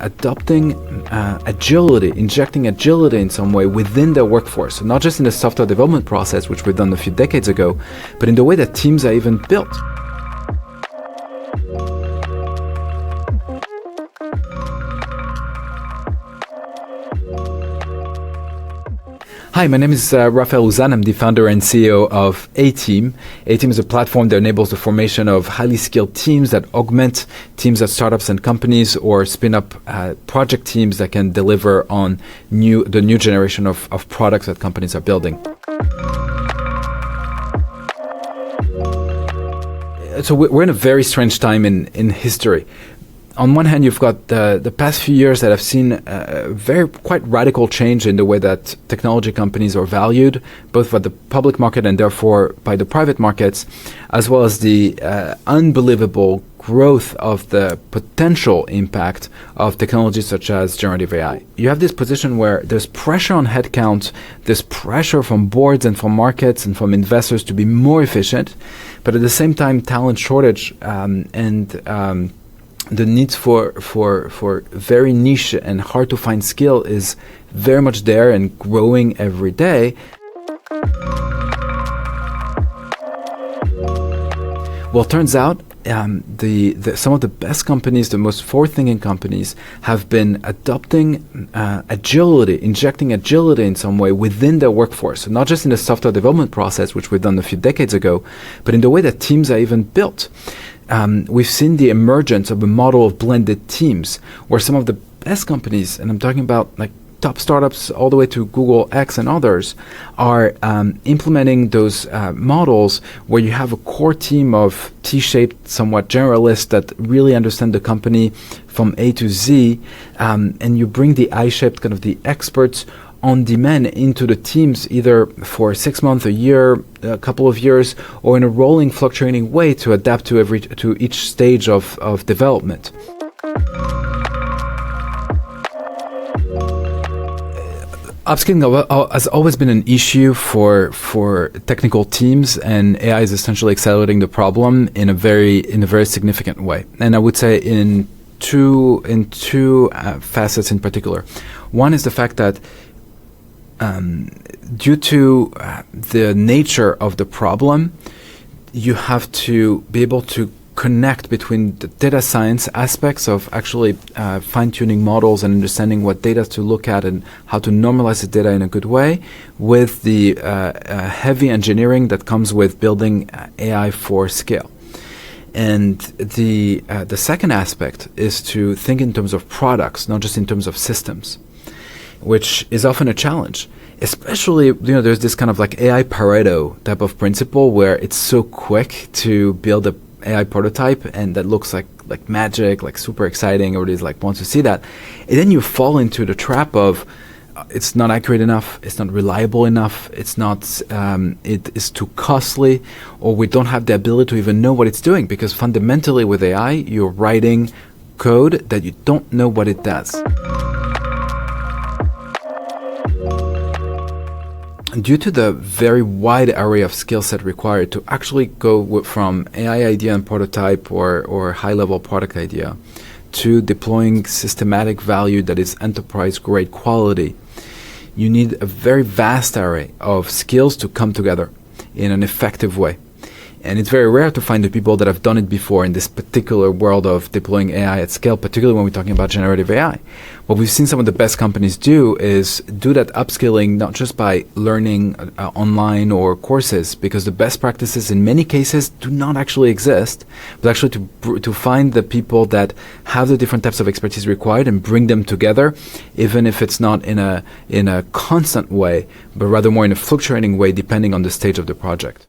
adopting agility, injecting agility in some way within their workforce. So not just in the software development process, which we've done a few decades ago, but in the way that teams are even built. Hi, my name is Raphael Ouzan. I'm the founder and CEO of A.Team. A.Team is a platform that enables the formation of highly skilled teams that augment teams at startups and companies, or spin up project teams that can deliver on the new generation of products that companies are building. So we're in a very strange time in history. On one hand, you've got the past few years that have seen quite radical change in the way that technology companies are valued, both by the public market and therefore by the private markets, as well as the unbelievable growth of the potential impact of technologies such as generative AI. You have this position where there's pressure on headcount, there's pressure from boards and from markets and from investors to be more efficient, but at the same time, talent shortage and the need for very niche and hard to find skill is very much there and growing every day. Well, it turns out some of the best companies, the most forward-thinking companies, have been adopting agility, injecting agility in some way within their workforce. So not just in the software development process, which we've done a few decades ago, but in the way that teams are even built. We've seen the emergence of a model of blended teams, where some of the best companies, and I'm talking about like top startups all the way to Google X and others, are implementing those models where you have a core team of T-shaped, somewhat generalists that really understand the company from A to Z, and you bring the I-shaped, kind of the experts on demand into the teams, either for 6 months, a year, a couple of years, or in a rolling, fluctuating way to adapt to each stage of development. Upskilling has always been an issue for technical teams, and AI is essentially accelerating the problem in a very significant way. And I would say in two facets in particular. One is the fact that due to the nature of the problem, you have to be able to connect between the data science aspects of actually fine-tuning models and understanding what data to look at and how to normalize the data in a good way, with the heavy engineering that comes with building AI for scale. And the second aspect is to think in terms of products, not just in terms of systems, which is often a challenge. Especially, there's this kind of like AI Pareto type of principle where it's so quick to build a AI prototype and that looks like magic, like super exciting, or it is like wants to see that. And then you fall into the trap of it's not accurate enough, it's not reliable enough, it is too costly, or we don't have the ability to even know what it's doing, because fundamentally with AI, you're writing code that you don't know what it does. Due to the very wide array of skill set required to actually go from AI idea and prototype or high-level product idea to deploying systematic value that is enterprise-grade quality, you need a very vast array of skills to come together in an effective way. And it's very rare to find the people that have done it before in this particular world of deploying AI at scale, particularly when we're talking about generative AI. What we've seen some of the best companies do is do that upskilling, not just by learning online or courses, because the best practices in many cases do not actually exist, but actually to find the people that have the different types of expertise required and bring them together, even if it's not in a constant way, but rather more in a fluctuating way depending on the stage of the project.